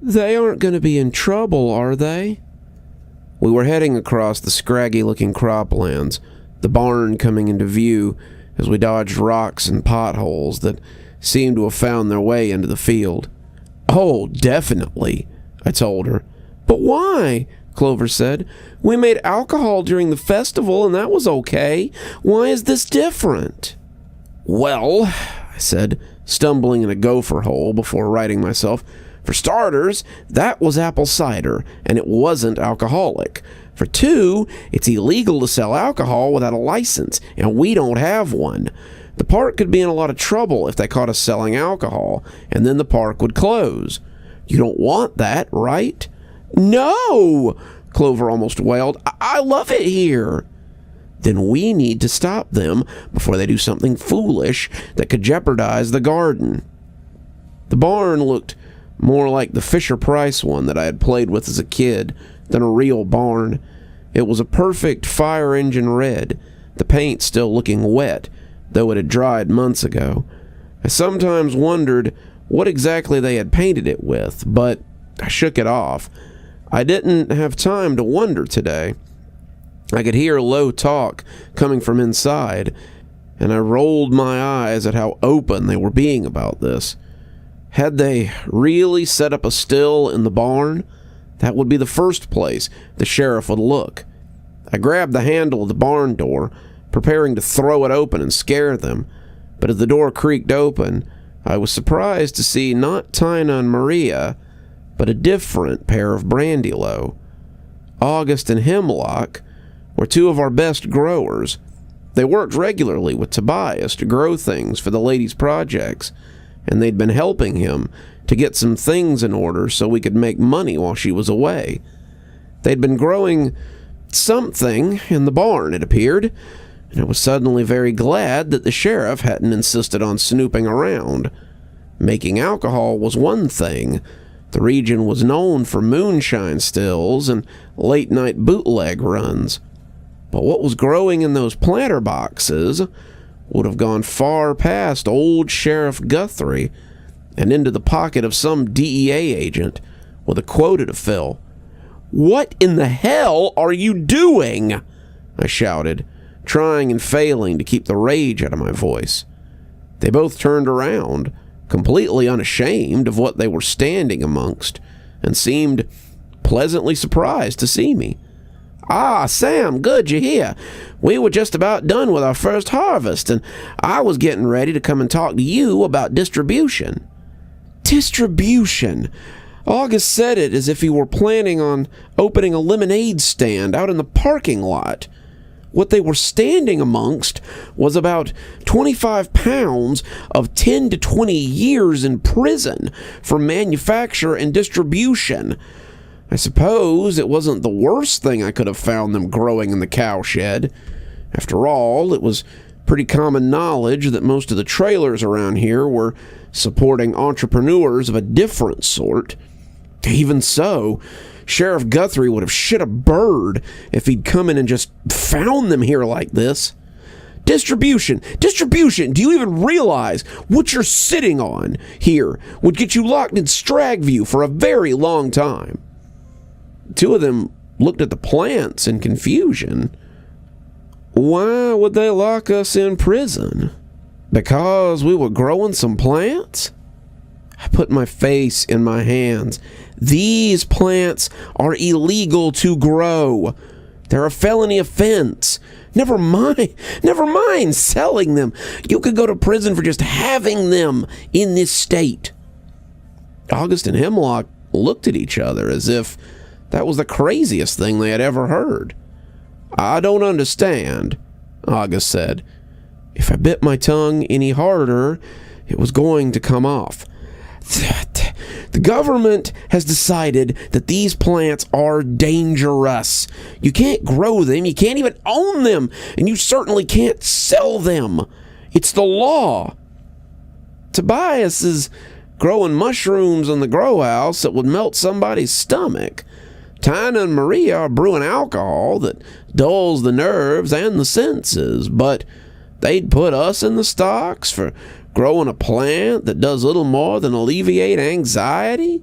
They aren't going to be in trouble, are they? We were heading across the scraggy-looking croplands, the barn coming into view as we dodged rocks and potholes that seemed to have found their way into the field. Oh, definitely, I told her. But why? Clover said. We made alcohol during the festival and that was okay. Why is this different? Well, I said, stumbling in a gopher hole before righting myself. For starters, that was apple cider, and it wasn't alcoholic. For two, it's illegal to sell alcohol without a license, and we don't have one. The park could be in a lot of trouble if they caught us selling alcohol, and then the park would close. You don't want that, right? No! Clover almost wailed. I love it here. Then we need to stop them before they do something foolish that could jeopardize the garden. The barn looked more like the Fisher-Price one that I had played with as a kid than a real barn. It was a perfect fire engine red, the paint still looking wet, though it had dried months ago. I sometimes wondered what exactly they had painted it with, but I shook it off. I didn't have time to wonder today. I could hear low talk coming from inside, and I rolled my eyes at how open they were being about this. Had they really set up a still in the barn? That would be the first place the sheriff would look. I grabbed the handle of the barn door, preparing to throw it open and scare them, but as the door creaked open, I was surprised to see not Tina and Maria, but a different pair of brandy-low. August and Hemlock were two of our best growers. They worked regularly with Tobias to grow things for the ladies' projects, and they'd been helping him to get some things in order so we could make money while she was away. They'd been growing something in the barn, it appeared, and I was suddenly very glad that the sheriff hadn't insisted on snooping around. Making alcohol was one thing. The region was known for moonshine stills and late-night bootleg runs. But what was growing in those planter boxes would have gone far past old Sheriff Guthrie and into the pocket of some DEA agent with a quota to fill. "What in the hell are you doing?" I shouted, trying and failing to keep the rage out of my voice. They both turned around, completely unashamed of what they were standing amongst, and seemed pleasantly surprised to see me. "Ah, Sam, good you're here. We were just about done with our first harvest, and I was getting ready to come and talk to you about distribution." Distribution? August said it as if he were planning on opening a lemonade stand out in the parking lot. What they were standing amongst was about 25 pounds of 10 to 20 years in prison for manufacture and distribution. I suppose it wasn't the worst thing I could have found them growing in the cowshed. After all, it was pretty common knowledge that most of the trailers around here were supporting entrepreneurs of a different sort. Even so, Sheriff Guthrie would have shit a bird if he'd come in and just found them here like this. Distribution! Do you even realize what you're sitting on here would get you locked in Stragview for a very long time? Two of them looked at the plants in confusion. Why would they lock us in prison? Because we were growing some plants? I put my face in my hands. These plants are illegal to grow. They're a felony offense. Never mind selling them. You could go to prison for just having them in this state. August and Hemlock looked at each other as if that was the craziest thing they had ever heard. "I don't understand," August said. If I bit my tongue any harder, it was going to come off. "The government has decided that these plants are dangerous. You can't grow them, you can't even own them, and you certainly can't sell them. It's the law. Tobias is growing mushrooms in the grow house that would melt somebody's stomach. Tina and Maria are brewing alcohol that dulls the nerves and the senses, but they'd put us in the stocks for growing a plant that does little more than alleviate anxiety?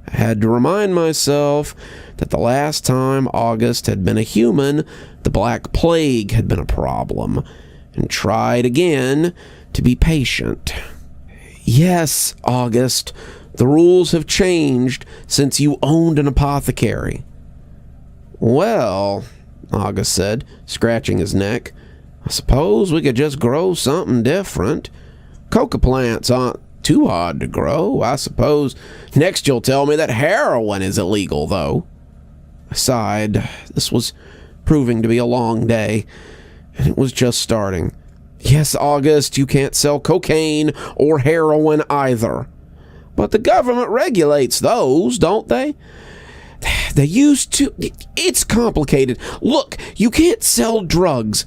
I had to remind myself that the last time August had been a human, the Black Plague had been a problem, and tried again to be patient. Yes, August, the rules have changed since you owned an apothecary. Well, August said, scratching his neck, I suppose we could just grow something different. Coca plants aren't too hard to grow. I suppose next you'll tell me that heroin is illegal, though. I sighed. This was proving to be a long day, and it was just starting. Yes, August, you can't sell cocaine or heroin either. But the government regulates those, don't they? They used to. It's complicated. Look, you can't sell drugs.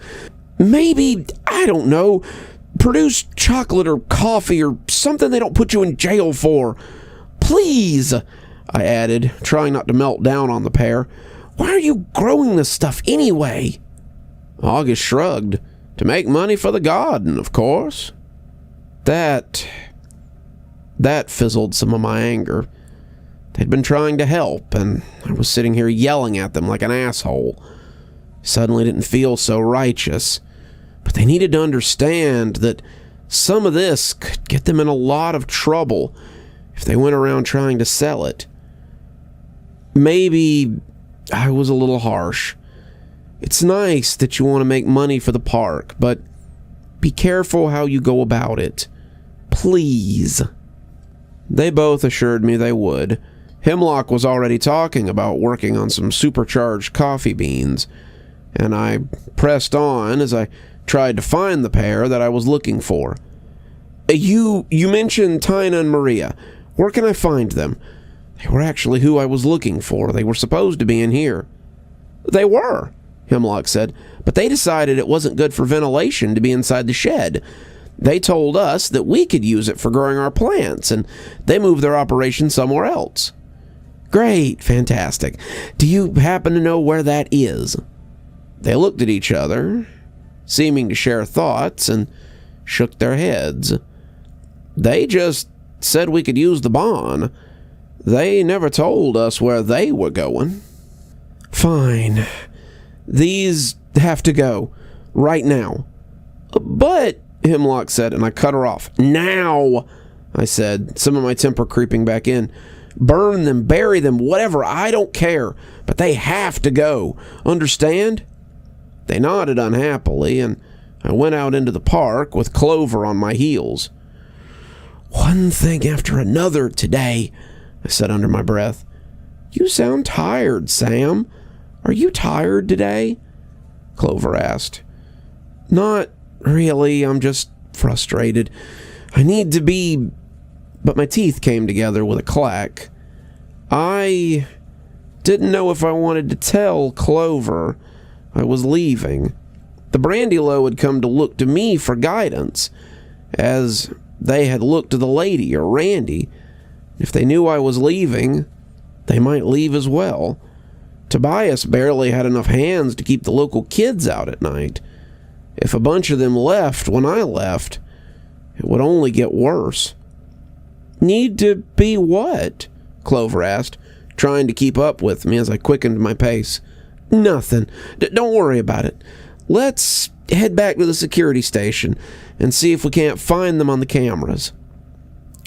Maybe, I don't know, produce chocolate or coffee or something they don't put you in jail for. Please, I added, trying not to melt down on the pair. Why are you growing this stuff anyway? August shrugged. To make money for the garden, of course. That fizzled some of my anger. They'd been trying to help, and I was sitting here yelling at them like an asshole. Suddenly didn't feel so righteous. But they needed to understand that some of this could get them in a lot of trouble if they went around trying to sell it. Maybe I was a little harsh. It's nice that you want to make money for the park, but be careful how you go about it. Please. They both assured me they would. Hemlock was already talking about working on some supercharged coffee beans, and I pressed on as I tried to find the pair that I was looking for. You mentioned Tina and Maria. Where can I find them? They were actually who I was looking for. They were supposed to be in here. They were, Hemlock said, but they decided it wasn't good for ventilation to be inside the shed. They told us that we could use it for growing our plants, and they moved their operation somewhere else. Great, fantastic. Do you happen to know where that is? They looked at each other, seeming to share thoughts, and shook their heads. They just said we could use the barn. They never told us where they were going. Fine. These have to go. Right now. But, Hemlock said, and I cut her off. Now, I said, some of my temper creeping back in. Burn them, bury them, whatever, I don't care. But they have to go. Understand? They nodded unhappily, and I went out into the park with Clover on my heels. One thing after another today, I said under my breath. You sound tired, Sam. Are you tired today? Clover asked. Not really, I'm just frustrated. I need to be... But my teeth came together with a clack. I didn't know if I wanted to tell Clover I was leaving. The Brandylow had come to look to me for guidance, as they had looked to the lady or Randy. If they knew I was leaving, they might leave as well. Tobias barely had enough hands to keep the local kids out at night. If a bunch of them left when I left, it would only get worse. Need to be what? Clover asked, trying to keep up with me as I quickened my pace. Nothing. Don't worry about it. Let's head back to the security station and see if we can't find them on the cameras.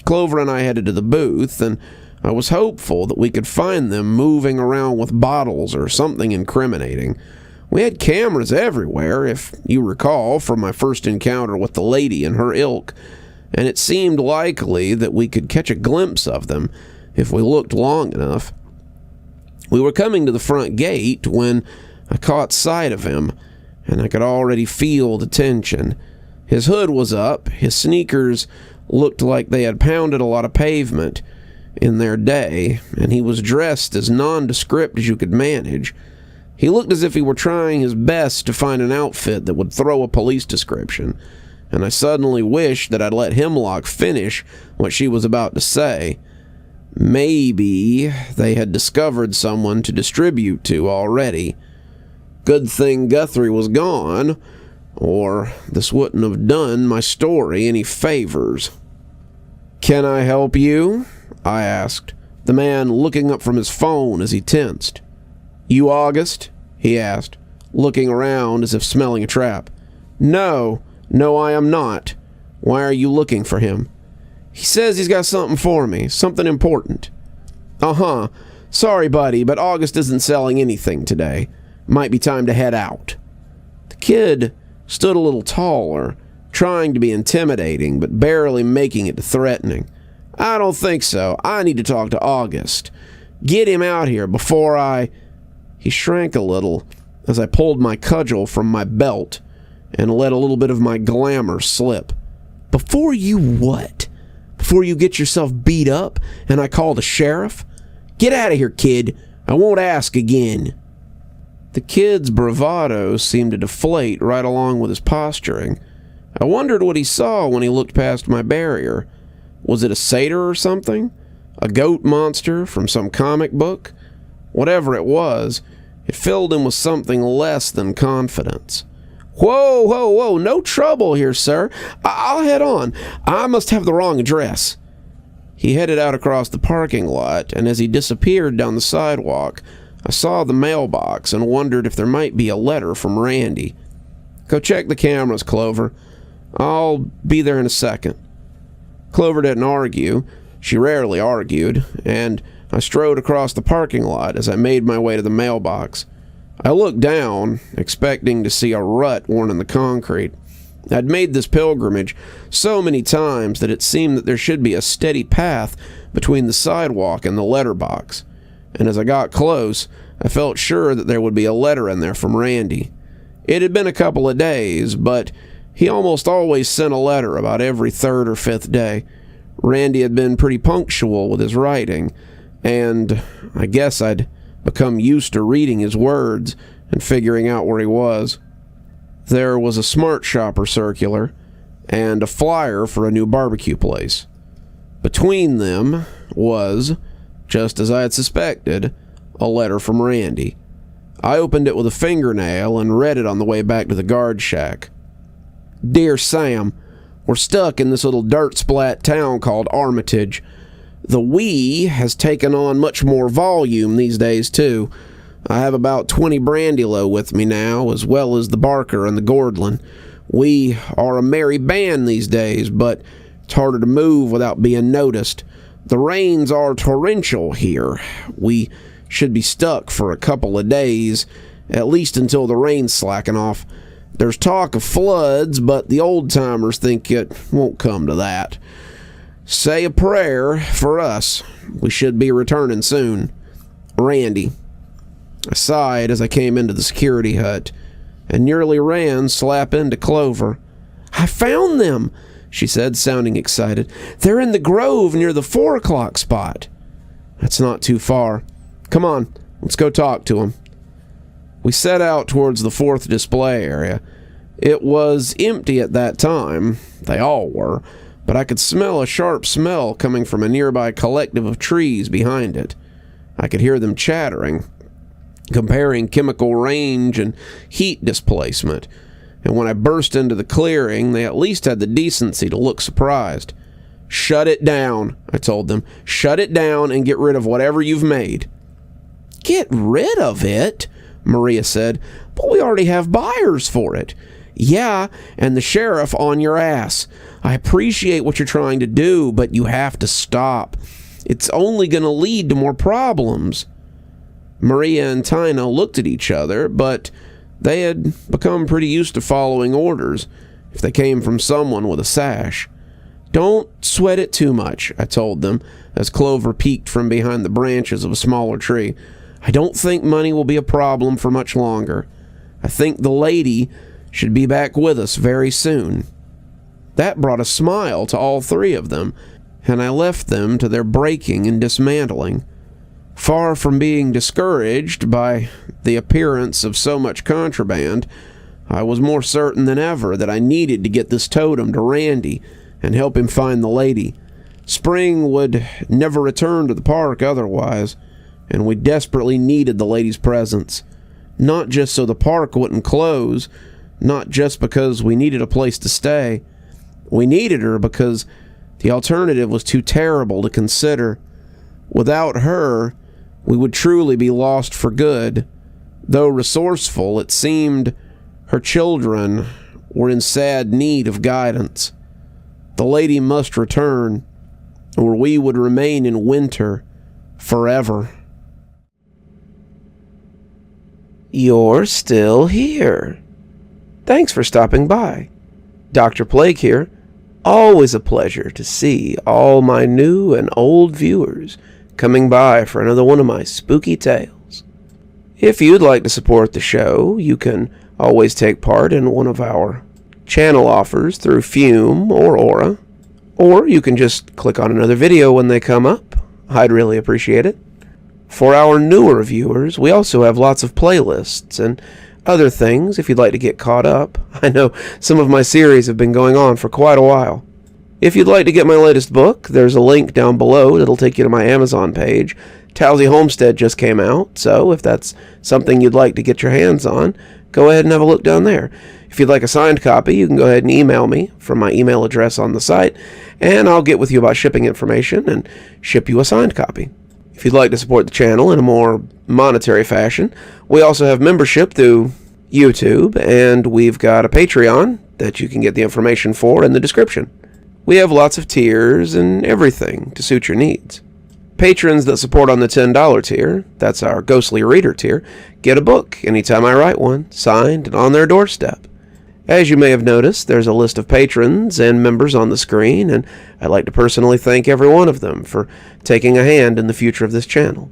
Clover and I headed to the booth, and I was hopeful that we could find them moving around with bottles or something incriminating. We had cameras everywhere, if you recall, from my first encounter with the lady and her ilk, and it seemed likely that we could catch a glimpse of them if we looked long enough. We were coming to the front gate when I caught sight of him, and I could already feel the tension. His hood was up, his sneakers looked like they had pounded a lot of pavement in their day, and he was dressed as nondescript as you could manage. He looked as if he were trying his best to find an outfit that would throw a police description, and I suddenly wished that I'd let Hemlock finish what she was about to say. Maybe they had discovered someone to distribute to already. Good thing Guthrie was gone, or this wouldn't have done my story any favors. Can I help you? I asked, the man looking up from his phone as he tensed. "You August?" he asked, looking around as if smelling a trap. No, I am not. Why are you looking for him?" "He says he's got something for me, something important." "Uh-huh. Sorry, buddy, but August isn't selling anything today. Might be time to head out." The kid stood a little taller, trying to be intimidating, but barely making it to threatening. "I don't think so. I need to talk to August. Get him out here before I..." He shrank a little as I pulled my cudgel from my belt and let a little bit of my glamour slip. "Before you what? Before you get yourself beat up and I call the sheriff? Get out of here, kid. I won't ask again." The kid's bravado seemed to deflate right along with his posturing. I wondered what he saw when he looked past my barrier. Was it a satyr or something? A goat monster from some comic book? Whatever it was, it filled him with something less than confidence. Whoa, no trouble here, sir. I'll head on. I must have the wrong address." He headed out across the parking lot, and as he disappeared down the sidewalk, I saw the mailbox and wondered if there might be a letter from Randy. "Go check the cameras, Clover. I'll be there in a second." Clover didn't argue. She rarely argued, and I strode across the parking lot as I made my way to the mailbox. I looked down, expecting to see a rut worn in the concrete. I'd made this pilgrimage so many times that it seemed that there should be a steady path between the sidewalk and the letterbox. And as I got close, I felt sure that there would be a letter in there from Randy. It had been a couple of days, but he almost always sent a letter about every third or fifth day. Randy had been pretty punctual with his writing, and I guess I'd become used to reading his words and figuring out where he was. There was a Smart Shopper circular and a flyer for a new barbecue place. Between them was, just as I had suspected, a letter from Randy. I opened it with a fingernail and read it on the way back to the guard shack. "Dear Sam, we're stuck in this little dirt-splat town called Armitage. The we has taken on much more volume these days, too. I have about 20 Brandy-Low with me now, as well as the Barker and the Gordlin. We are a merry band these days, but it's harder to move without being noticed. The rains are torrential here. We should be stuck for a couple of days, at least until the rains slacken off. There's talk of floods, but the old-timers think it won't come to that. Say a prayer for us. We should be returning soon. Randy." I sighed as I came into the security hut and nearly ran slap into Clover. "I found them," she said, sounding excited. "They're in the grove near the 4 o'clock spot." "That's not too far. Come on, let's go talk to him." We set out towards the 4th display area. It was empty at that time. They all were, but I could smell a sharp smell coming from a nearby collective of trees behind it. I could hear them chattering, comparing chemical range and heat displacement, and when I burst into the clearing, they at least had the decency to look surprised. "Shut it down," I told them. "Shut it down and get rid of whatever you've made." "Get rid of it?" Maria said. "But we already have buyers for it." "Yeah, and the sheriff on your ass. I appreciate what you're trying to do, but you have to stop. It's only going to lead to more problems." Maria and Tina looked at each other, but they had become pretty used to following orders if they came from someone with a sash. "Don't sweat it too much," I told them, as Clover peeked from behind the branches of a smaller tree. "I don't think money will be a problem for much longer. I think the lady should be back with us very soon." That brought a smile to all three of them, and I left them to their breaking and dismantling. Far from being discouraged by the appearance of so much contraband, I was more certain than ever that I needed to get this totem to Randy and help him find the lady. Spring would never return to the park otherwise, and we desperately needed the lady's presence. Not just so the park wouldn't close, not just because we needed a place to stay. We needed her because the alternative was too terrible to consider. Without her, we would truly be lost for good. Though resourceful, it seemed her children were in sad need of guidance. The lady must return, or we would remain in winter forever. You're still here. Thanks for stopping by. Dr. Plague here. Always a pleasure to see all my new and old viewers coming by for another one of my spooky tales. If you'd like to support the show, you can always take part in one of our channel offers through Fume or Aura, or you can just click on another video when they come up. I'd really appreciate it. For our newer viewers, we also have lots of playlists and other things if you'd like to get caught up. I know some of my series have been going on for quite a while. If you'd like to get my latest book, there's a link down below that'll take you to my Amazon page. Towesey Homestead just came out, so if that's something you'd like to get your hands on, go ahead and have a look down there. If you'd like a signed copy, you can go ahead and email me from my email address on the site, and I'll get with you about shipping information and ship you a signed copy. If you'd like to support the channel in a more monetary fashion, we also have membership through YouTube, and we've got a Patreon that you can get the information for in the description. We have lots of tiers and everything to suit your needs. Patrons that support on the $10 tier, that's our Ghostly Reader tier, get a book anytime I write one, signed and on their doorstep. As you may have noticed, there's a list of patrons and members on the screen, and I'd like to personally thank every one of them for taking a hand in the future of this channel.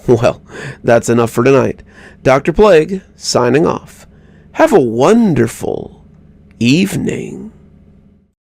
Well, that's enough for tonight. Dr. Plague, signing off. Have a wonderful evening.